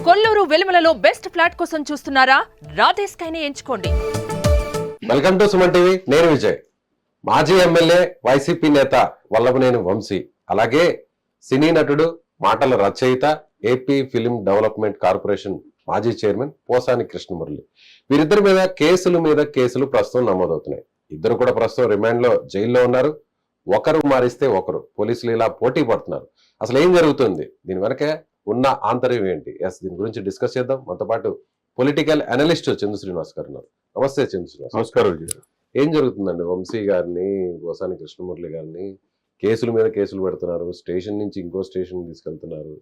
Kolluru వెలుమలలో best flat కోసం చూస్తున్నారా? రాధే స్కైనే ఎంచుకోండి. Welcome to Suman TV. నేను విజయ్. మాజీ ఎమ్మెల్యే వైసీపీ నేత వల్లభనేని వంశీ, అలాగే సినీ నటుడు, మాటల రచయిత, ఏపీ ఫిలిం డెవలప్మెంట్ కార్పొరేషన్ మాజీ చైర్మన్ పోసాని కృష్ణమురళి, వీరిద్దరి మీద కేసులు ప్రస్తుతం నమోదవుతున్నాయి. ఇద్దరు కూడా ప్రస్తుతం రిమాండ్ లో జైల్లో ఉన్నారు. ఒకరు మారిస్తే ఒకరు పోలీసులు ఇలా పోటీ పడుతున్నారు. అసలు ఏం జరుగుతుంది, దీని వెనక ఉన్న ఆంతర్యం ఏంటి? దీని గురించి డిస్కస్ చేద్దాం. మనతో పాటు పొలిటికల్ అనలిస్ట్ చందు శ్రీనివాస్ గారు ఉన్నారు. నమస్తే చందు శ్రీనివాస్. నమస్కారం. ఏం జరుగుతుందండి? వంశీ గారిని, పోసాని కృష్ణమురళి గారిని కేసుల మీద కేసులు పెడుతున్నారు. స్టేషన్ నుంచి ఇంకో స్టేషన్ తీసుకెళ్తున్నారు.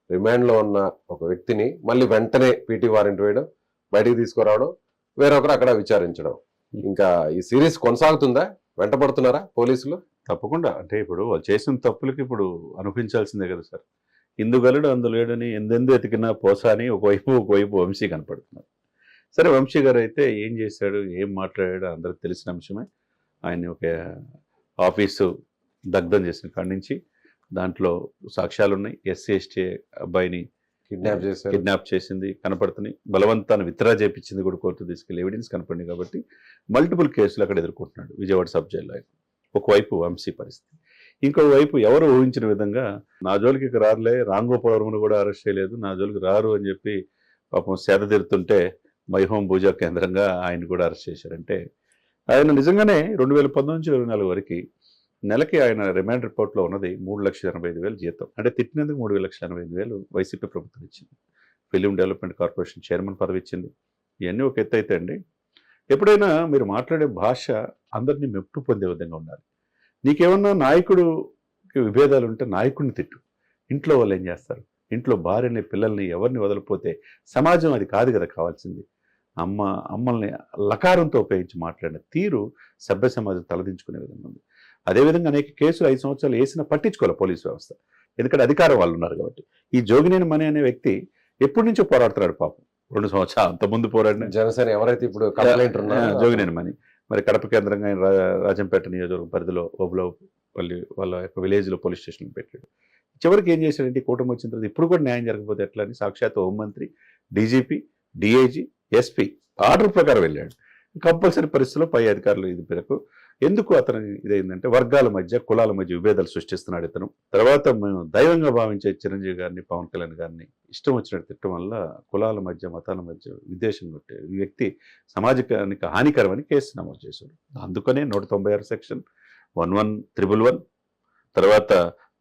రిమాండ్ లో ఉన్న ఒక వ్యక్తిని మళ్ళీ వెంటనే పీటీ వారెంట్ వేయడం, బయటికి తీసుకురావడం, వేరొకరు అక్కడ విచారించడం. ఇంకా ఈ సిరీస్ కొనసాగుతుందా? వెంటబడుతున్నారా పోలీసులు? తప్పకుండా. అంటే ఇప్పుడు వాళ్ళు చేసిన తప్పులకి ఇప్పుడు అనుభవించాల్సిందే కదా సార్. ఇందుగలడు అందులేడని ఎందెందు ఎతికినా పోసాని ఒకవైపు వంశీ కనపడుతున్నారు. సరే, వంశీ గారు అయితే ఏం చేశాడు, ఏం మాట్లాడాడు అందరికి తెలిసిన అంశమే. ఆయన్ని ఒక ఆఫీసు దగ్ధం చేసిన కాడి నుంచి దాంట్లో సాక్ష్యాలు ఉన్నాయి. ఎస్సీ ఎస్టీ అబ్బాయిని కిడ్నాప్ చేసింది కనపడుతున్నాయి. బలవంతాన్ని విత్డ్రా చేయించింది కూడా కోర్టు తీసుకెళ్లి ఎవిడెన్స్ కనపడింది. కాబట్టి మల్టిపుల్ కేసులు అక్కడ ఎదుర్కొంటున్నాడు విజయవాడ సబ్ జైల్లో. ఒకవైపు వంశీ పరిస్థితి, ఇంకోవైపు ఎవరు ఊహించిన విధంగా నా జోలికి రారులే, రాంగోపాలవరమును కూడా అరెస్ట్ చేయలేదు, నా జోలికి రారు అని చెప్పి పాపం సేద తీరుతుంటే మైహోం పూజా కేంద్రంగా ఆయన కూడా అరెస్ట్ చేశారంటే ఆయన నిజంగానే 2019 నుంచి 2024 వరకు నెలకి ఆయన రిమాండ్ రిపోర్ట్లో ఉన్నది 3,85,000 జీతం. అంటే తిట్టినందుకు 3,85,000 వైసీపీ ప్రభుత్వం ఇచ్చింది. ఫిలిం డెవలప్మెంట్ కార్పొరేషన్ చైర్మన్ పదవి ఇచ్చింది. ఇవన్నీ ఒక ఎత్తు అయితే అండి, ఎప్పుడైనా మీరు మాట్లాడే భాష అందరినీ మెప్పు పొందే విధంగా ఉండాలి. నీకేమన్నా నాయకుడికి విభేదాలు ఉంటే నాయకుడిని తిట్టు. ఇంట్లో వాళ్ళు ఏం చేస్తారు? ఇంట్లో భార్యని, పిల్లల్ని, ఎవరిని వదలిపోతే సమాజం అది కాదు కదా కావాల్సింది. అమ్మల్ని లకారంతో ఉపయోగించి మాట్లాడిన తీరు సభ్య సమాజం తలదించుకునే విధంగా ఉంది. అదేవిధంగా అనేక కేసులు 5 సంవత్సరాలు వేసినా పట్టించుకోవాలి పోలీసు వ్యవస్థ. ఎందుకంటే అధికారం వాళ్ళు ఉన్నారు కాబట్టి. ఈ జోగినేని మణి అనే వ్యక్తి ఎప్పటి నుంచో పోరాడుతున్నాడు పాపం. 2 సంవత్సరాలు అంతకుముందు పోరాడిన జనసేన ఎవరైతే ఇప్పుడు జోగినేని మణి మరి కడప కేంద్రంగా రాజంపేట నియోజకవర్గం పరిధిలో ఓబులపల్లి వాళ్ళ యొక్క విలేజ్లో పోలీస్ స్టేషన్ పెట్టాడు. చివరికి ఏం చేశాడంటే కూటమి వచ్చిన తర్వాత ఇప్పుడు కూడా న్యాయం జరగకపోతే ఎట్లా అని సాక్షాత్ హోంమంత్రి, డీజీపీ, డిఐజీ, ఎస్పీ ఆర్డర్ ప్రకారం వెళ్ళాడు. కంపల్సరీ పరిస్థితుల్లో పై అధికారులు ఇది పేరకు ఎందుకు అతను ఇదైందంటే వర్గాల మధ్య, కులాల మధ్య విభేదాలు సృష్టిస్తున్నాడు ఇతను. తర్వాత మేము దైవంగా భావించే చిరంజీవి గారిని, పవన్ కళ్యాణ్ గారిని ఇష్టం వచ్చినట్టు తిట్టడం వల్ల కులాల మధ్య, మతాల మధ్య విద్వేషం కొట్టే ఈ వ్యక్తి సమాజానికి హానికరమని కేసు నమోదు చేశాడు. అందుకనే 196 సెక్షన్ 1111 తర్వాత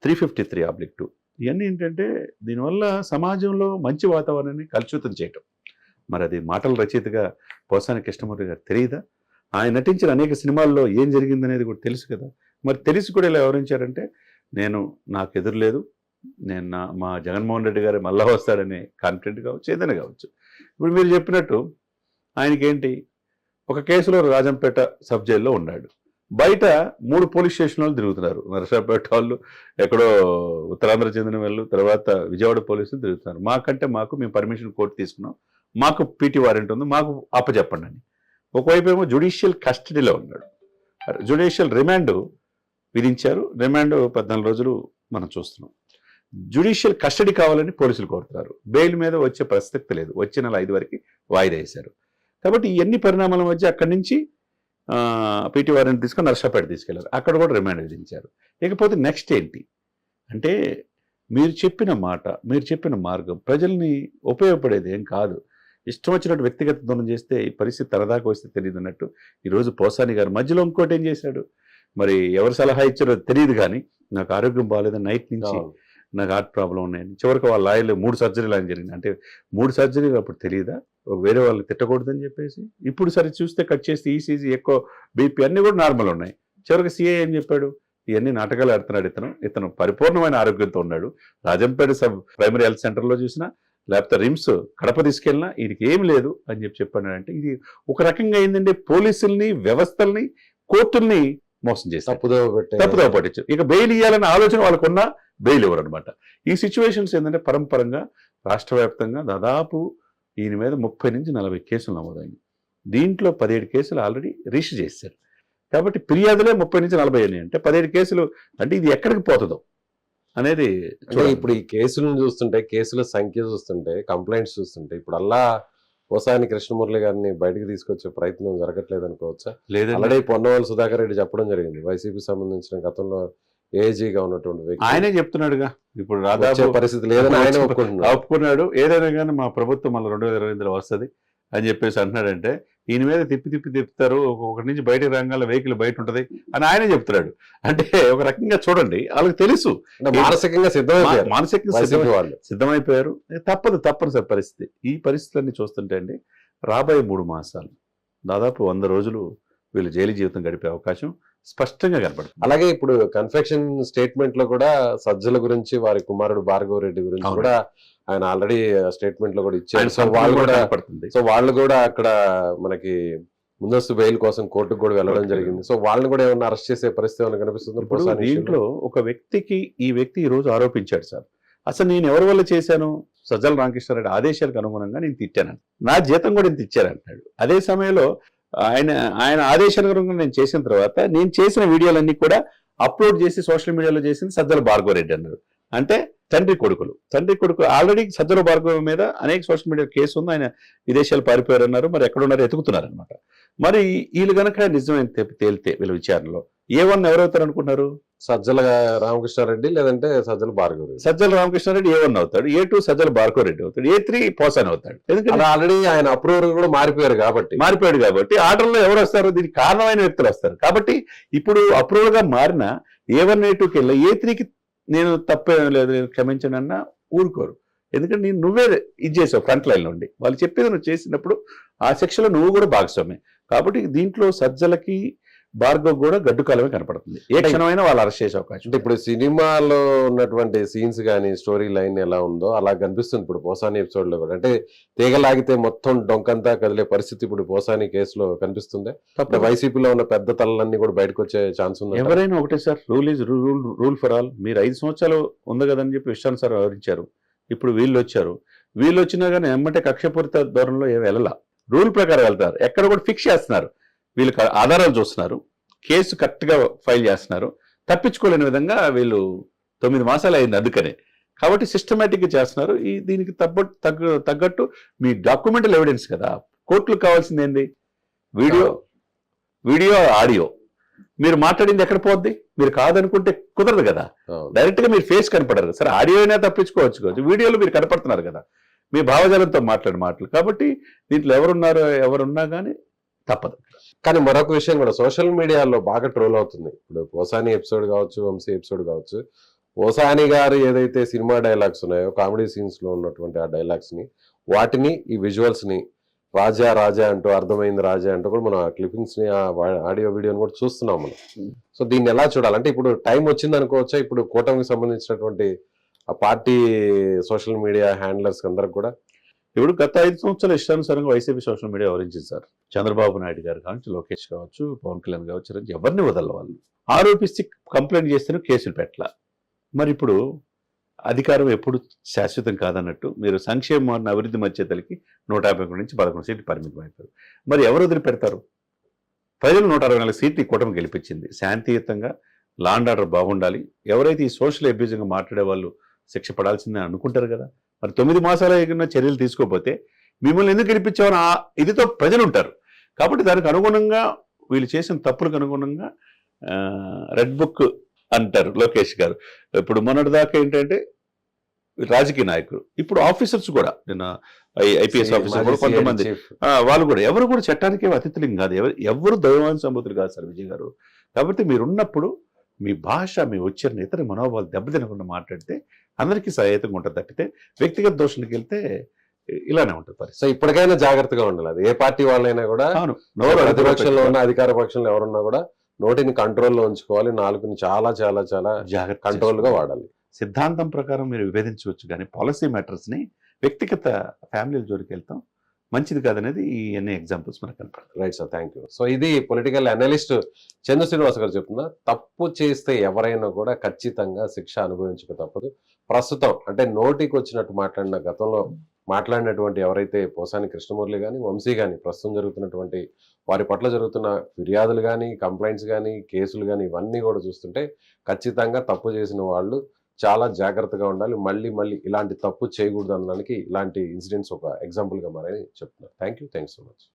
353/2 ఇవన్నీ ఏంటంటే దీనివల్ల సమాజంలో మంచి వాతావరణాన్ని కలుషితం చేయటం. మరి అది మాటల రచయితగా పోసాని కృష్ణమురళి గారు తెలియదా? ఆయన నటించిన అనేక సినిమాల్లో ఏం జరిగిందనేది కూడా తెలుసు కదా. మరి తెలిసి కూడా ఇలా వివరించారంటే నాకు ఎదురులేదు, మా జగన్మోహన్ రెడ్డి గారు మళ్ళా వస్తాడనే కాన్ఫిడెంట్ కావచ్చు, ఏదైనా కావచ్చు. ఇప్పుడు మీరు చెప్పినట్టు ఆయనకేంటి, ఒక కేసులో రాజంపేట సబ్ జైల్లో ఉన్నాడు. బయట 3 పోలీస్ స్టేషన్ వాళ్ళు తిరుగుతున్నారు. నరసరావుపేట వాళ్ళు, ఎక్కడో ఉత్తరాంధ్ర చెందిన వాళ్ళు, తర్వాత విజయవాడ పోలీసులు తిరుగుతున్నారు. మేము పర్మిషన్ కోర్టు తీసుకున్నాం, మాకు పీటీ వారెంట్ ఉంది, మాకు అప్పచెప్పండి అని. ఒకవైపు ఏమో జ్యుడిషియల్ కస్టడీలో ఉన్నాడు. జ్యుడిషియల్ రిమాండ్ విధించారు. రిమాండ్ 14 రోజులు మనం చూస్తున్నాం. జ్యుడిషియల్ కస్టడీ కావాలని పోలీసులు కోరుతున్నారు. బెయిల్ మీద వచ్చే ప్రసక్తి లేదు. వచ్చే నెల 5 వరకు వాయిదా వేశారు. కాబట్టి ఎన్ని పరిణామాల మధ్య అక్కడి నుంచి పీటీ వారెంట్ తీసుకొని నర్సాపేట తీసుకెళ్లారు. అక్కడ కూడా రిమాండ్ విధించారు. ఇకపోతే నెక్స్ట్ ఏంటి అంటే, మీరు చెప్పిన మాట, మీరు చెప్పిన మార్గం ప్రజల్ని ఉపయోగపడేది ఏం కాదు. ఇష్టం వచ్చినట్టు వ్యక్తిగత దూరం చేస్తే ఈ పరిస్థితి తరదాకా వస్తే తెలియదు అన్నట్టు ఈరోజు పోసాని గారు మధ్యలో ఇంకోటి ఏం చేశాడు, మరి ఎవరు సలహా ఇచ్చారో తెలియదు కానీ నాకు ఆరోగ్యం బాగాలేదని నైట్ నుంచి నాకు హార్ట్ ప్రాబ్లం ఉన్నాయని చివరికి వాళ్ళ లాయర్లు 3 సర్జరీలు అని జరిగింది. అంటే 3 సర్జరీలు అప్పుడు తెలియదా వేరే వాళ్ళు తిట్టకూడదని చెప్పేసి. ఇప్పుడు సరే చూస్తే కట్ చేస్తే ఈసీజీ, ఎక్కువ బీపీ అన్నీ కూడా నార్మల్ ఉన్నాయి. చివరికి సిఐ ఏం చెప్పాడు, ఇవన్నీ నాటకాలు ఆడుతున్నాడు ఇతను పరిపూర్ణమైన ఆరోగ్యంతో ఉన్నాడు. రాజంపేట ప్రైమరీ హెల్త్ సెంటర్లో చూసినా, లేకపోతే రిమ్స్ కడప తీసుకెళ్ళినా ఈయనకి ఏం లేదు అని చెప్పాడంటే ఇది ఒక రకంగా ఏంటంటే పోలీసుల్ని, వ్యవస్థల్ని, కోర్టుల్ని మోసం చేసి తప్పుదోవ పట్టించారు. ఇక బెయిల్ ఇవ్వాలనే ఆలోచన వాళ్ళకున్న బెయిల్ ఇవ్వరు అనమాట. ఈ సిచ్యువేషన్స్ ఏంటంటే పరంపరంగా రాష్ట్ర వ్యాప్తంగా దాదాపు ఈయన మీద 30 నుంచి 40 కేసులు నమోదైంది. దీంట్లో 17 కేసులు ఆల్రెడీ రిజిస్టర్ చేశారు. కాబట్టి ఫిర్యాదులే 30 నుంచి 40 అయినాయి. అంటే 17 కేసులు అంటే ఇది ఎక్కడికి పోతుందో. అనేది అంటే ఇప్పుడు ఈ కేసులను చూస్తుంటే, కేసుల సంఖ్య చూస్తుంటే, కంప్లైంట్స్ చూస్తుంటే ఇప్పుడు అల్లా పోసాని కృష్ణమురళి గారిని బయటకు తీసుకొచ్చే ప్రయత్నం జరగట్లేదు అనుకోవచ్చా? లేదండి. ఆల్రెడీ పొన్నవాళ్ళు సుధాకర్ రెడ్డి చెప్పడం జరిగింది. వైసీపీ సంబంధించిన గతంలో ఏజీగా ఉన్నటువంటి వ్యక్తి ఆయనే చెప్తున్నాడుగా ఇప్పుడు వచ్చే దాదాపు పరిస్థితి లేదని ఆయన ఒప్పుకుంటున్నారు. ఒప్పుకున్నాడు. ఏదైనా కానీ మా ప్రభుత్వం మళ్ళీ 2028లో వస్తుంది అని చెప్పేసి అంటున్నాడంటే ఈయన మీద తిప్పుతారు, ఒకటి నుంచి బయట రంగాల్లో వెహికల్ బయట ఉంటది అని ఆయనే చెప్తున్నాడు. అంటే ఒక రకంగా చూడండి, వాళ్ళకి తెలుసు అంటే మానసికంగా సిద్ధమైపోయారు మానసికంగా వైసీపీ వాళ్ళు. సిద్ధమైపోయారు. తప్పనిసరి పరిస్థితి. ఈ పరిస్థితులన్నీ చూస్తుంటే అండి రాబోయే 3 మాసాలు దాదాపు 100 రోజులు వీళ్ళు జైలు జీవితం గడిపే అవకాశం స్పష్టంగా కనపడుతుంది. అలాగే ఇప్పుడు కన్ఫెక్షన్ స్టేట్మెంట్ లో కూడా సజ్జల గురించి, వారి కుమారుడు భార్గవ రెడ్డి గురించి అవును. కూడా ఆయన ఆల్రెడీ స్టేట్మెంట్ లో కూడా ఇచ్చారు. ఆయన సో వాళ్ళు కూడా కనపడుతుంది. సో వాళ్ళు కూడా అక్కడ మనకి ముందస్తు బెయిల్ కోసం కోర్టుకు కూడా వెళ్ళడం జరిగింది. సో వాళ్ళని కూడా ఏమన్నా అరెస్ట్ చేసే పరిస్థితి ఏమైనా కనిపిస్తుంది? ఇప్పుడు దీంట్లో ఒక వ్యక్తికి ఈ వ్యక్తి ఈ రోజు ఆరోపించాడు సార్, అసలు నేను ఎవరి వల్ల చేశాను, సజ్జల రామకృష్ణారెడ్డి ఆదేశాలకు అనుగుణంగా నేను తిట్టాను, నా జీతం కూడా ఇంత ఇచ్చారంటాడు. అదే సమయంలో ఆయన ఆదేశాలకు అనుగుణంగా నేను చేసిన తర్వాత నేను చేసిన వీడియోలన్నీ కూడా అప్లోడ్ చేసి సోషల్ మీడియాలో చేసింది సజ్జల భార్గవ రెడ్డి అన్నారు. అంటే తండ్రి కొడుకు ఆల్రెడీ సజ్జల భార్గవ మీద అనేక సోషల్ మీడియా కేసు ఉంది, ఆయన విదేశాలు పారిపోయారు అన్నారు, మరి ఎక్కడున్నారో ఎతుకుతున్నారు అనమాట. మరి వీళ్ళు గనక నిజమైన తేలితే వీళ్ళ విచారణలో A1 ఎవరవుతారు అనుకున్నారు? సజ్జల రామకృష్ణారెడ్డి లేదంటే సజ్జల భార్గవ రెడ్డి. సజ్జల రామకృష్ణారెడ్డి A1 అవుతాడు, A2 సజ్జల భార్గవ రెడ్డి అవుతాడు, A3 పోసాని అవుతాడు. ఎందుకంటే ఆల్రెడీ ఆయన అప్రూవర్ కూడా మారిపోయారు కాబట్టి ఆర్డర్లో ఎవరు వస్తారు, దీనికి కారణమైన వ్యక్తులు వస్తారు. కాబట్టి ఇప్పుడు అప్రూవల్ గా మారిన A1 A2కి వెళ్ళి A3కి నేను తప్పేం లేదు, నేను క్షమించను అన్నా ఊరుకోరు. ఎందుకంటే నువ్వే ఇది చేసావు ఫ్రంట్ లైన్ నుండి, వాళ్ళు చెప్పేది నువ్వు చేసినప్పుడు ఆ శిక్షలో నువ్వు కూడా భాగస్వామి. కాబట్టి దీంట్లో సజ్జలకి భార్గవ్ కూడా గడ్డు కాలమే కనపడుతుంది. ఏ క్షణమైనా వాళ్ళు అరెస్ట్ చేసే అవకాశం. అంటే ఇప్పుడు సినిమాలో ఉన్నటువంటి సీన్స్ కానీ స్టోరీ లైన్ ఎలా ఉందో అలా కనిపిస్తుంది ఇప్పుడు పోసాని ఎపిసోడ్ లో కూడా. అంటే తీగలాగితే మొత్తం డొంకంతా కదిలే పరిస్థితి ఇప్పుడు పోసాని కేసులో కనిపిస్తుంది. వైసీపీలో ఉన్న పెద్ద తలలన్నీ కూడా బయటకు వచ్చే ఛాన్స్ ఉంది. ఎవరైనా ఒకటే sir, rule is rule for all. మీరు 5 సంవత్సరాలు ఉంది కదని చెప్పి విశ్వాన్ వివరించారు. ఇప్పుడు వీళ్ళు వచ్చారు, వీళ్ళు వచ్చినా కానీ ఎమ్మటే కక్షపూరిత ధోరణిలో ఏమి వెళ్ళాల, రూల్ ప్రకారం వెళ్తారు. ఎక్కడ కూడా ఫిక్స్ చేస్తున్నారు, వీళ్ళు ఆధారాలు చూస్తున్నారు, కేసు కరెక్ట్ గా ఫైల్ చేస్తున్నారు, తప్పించుకోలేని విధంగా వీళ్ళు 9 మాసాలు అయింది అందుకనే. కాబట్టి సిస్టమేటిక్ గా చేస్తున్నారు. దీనికి తగ్గట్టు మీ డాక్యుమెంటల్ ఎవిడెన్స్ కదా, కోర్టులకు కావాల్సింది ఏంది? Video audio. మీరు మాట్లాడింది ఎక్కడ పోద్ది? మీరు కాదనుకుంటే కుదరదు కదా, డైరెక్ట్ గా మీరు ఫేస్ కనపడరు. సరే ఆడియో అయినా తప్పించుకోవచ్చు, వీడియోలో మీరు కనపడుతున్నారు కదా, మీ భావజాలంతో మాటలు. కాబట్టి దీంట్లో ఎవరున్నా కానీ తప్పదు. కానీ మరొక విషయం కూడా సోషల్ మీడియాలో బాగా ట్రోల్ అవుతుంది. ఇప్పుడు పోసాని ఎపిసోడ్ కావచ్చు, వంశీ ఎపిసోడ్ కావచ్చు, పోసాని గారు ఏదైతే సినిమా డైలాగ్స్ ఉన్నాయో, కామెడీ సీన్స్ లో ఉన్నటువంటి ఆ డైలాగ్స్ ని, వాటిని ఈ విజువల్స్ ని రాజా అంటూ, అర్థమైంది రాజా అంటూ కూడా మనం ఆ క్లిప్పింగ్స్ ని, ఆ ఆడియో వీడియోని కూడా చూస్తున్నాం మనం. సో దీన్ని ఎలా చూడాలంటే ఇప్పుడు టైం వచ్చింది అనుకోవచ్చా? ఇప్పుడు కూటమికి సంబంధించినటువంటి ఆ పార్టీ సోషల్ మీడియా హ్యాండ్లర్స్ అందరికి కూడా ఇప్పుడు గత 5 సంవత్సరాలు ఇష్టానుసారంగా వైసీపీ సోషల్ మీడియా వివరించింది సార్. చంద్రబాబు నాయుడు గారు కావచ్చు, లోకేష్ కావచ్చు, పవన్ కళ్యాణ్ కావచ్చు, ఎవరిని వదల వాళ్ళు ఆరోపిస్తే కంప్లైంట్ చేస్తేనే కేసులు పెట్టాల. మరి ఇప్పుడు అధికారం ఎప్పుడు శాశ్వతం కాదన్నట్టు మీరు సంక్షేమాన్ని అభివృద్ధి మధ్యతలకి 151 నుంచి 11 సీట్లు పరిమితం అయిపోయారు. మరి ఎవరు వదిలిపెడతారు? ప్రజలు 164 సీట్లు కూటమి గెలిపించింది. శాంతియుతంగా లా అండ్ ఆర్డర్ బాగుండాలి. ఎవరైతే ఈ సోషల్ అబ్యూజింగ్గా మాట్లాడే వాళ్ళు శిక్ష పడాల్సిందని అనుకుంటారు కదా. మరి 9 మాసాలు ఏదైనా చర్యలు తీసుకోకపోతే మిమ్మల్ని ఎందుకు గెలిపించామని ఇదితో ప్రజలు ఉంటారు. కాబట్టి దానికి అనుగుణంగా వీళ్ళు చేసిన తప్పులకు అనుగుణంగా రెడ్ బుక్ అంటారు లోకేష్ గారు. ఇప్పుడు మొన్నటిదాకా ఏంటంటే రాజకీయ నాయకులు, ఇప్పుడు ఆఫీసర్స్ కూడా, నిన్న ఐపీఎస్ ఆఫీసర్ కూడా కొంతమంది వాళ్ళు కూడా ఎవరు కూడా చట్టానికి అతిథులు కాదు, ఎవరు దైవాన్ సంబూతులు కాదు సార్ విజయ్ గారు. కాబట్టి మీరున్నప్పుడు మీ భాష, మీ ఉచ్చారణ, ఇతర మనోభావాలు దెబ్బతినకుండా మాట్లాడితే అందరికీ సహాయతంగా ఉంటుంది. తప్పితే వ్యక్తిగత దోషాలకు వెళ్తే ఇలానే ఉంటుంది పరిస్థితి. సో ఇప్పటికైనా జాగ్రత్తగా ఉండాలి. అది ఏ పార్టీ వాళ్ళైనా కూడా, ప్రతిపక్షంలో ఉన్న అధికార పక్షంలో ఎవరున్నా కూడా నోటిని కంట్రోల్లో ఉంచుకోవాలి, నాలుగుని చాలా చాలా చాలా జాగ్రత్త కంట్రోల్ గా వాడాలి. సిద్ధాంతం ప్రకారం మీరు విభేదించవచ్చు, కానీ పాలసీ మ్యాటర్స్ ని వ్యక్తిగత ఫ్యామిలీల జోలికి వెళ్తాం మంచిది కాదనేది ఈ అన్ని ఎగ్జాంపుల్స్ మనకు కనపడతాయి. Right sir, thank you. So ఇది పొలిటికల్ అనలిస్ట్ చందు శ్రీనివాస్ గారు చెప్తున్నా, తప్పు చేస్తే ఎవరైనా కూడా ఖచ్చితంగా శిక్ష అనుభవించక తప్పదు. ప్రస్తుతం అంటే నోటికి వచ్చినట్టు మాట్లాడిన, గతంలో మాట్లాడినటువంటి ఎవరైతే పోసాని కృష్ణమురళి కానీ, వంశీ కానీ, ప్రస్తుతం జరుగుతున్నటువంటి వారి పట్ల జరుగుతున్న ఫిర్యాదులు కానీ, కంప్లైంట్స్ కానీ, కేసులు కానీ, ఇవన్నీ కూడా చూస్తుంటే ఖచ్చితంగా తప్పు చేసిన వాళ్ళు చాలా జాగ్రత్తగా ఉండాలి. మళ్ళీ మళ్ళీ ఇలాంటి తప్పు చేయకూడదు అనడానికి ఇలాంటి ఇన్సిడెంట్స్ ఒక ఎగ్జాంపుల్‌గా మారాయని చెప్తున్నారు. Thank you so much.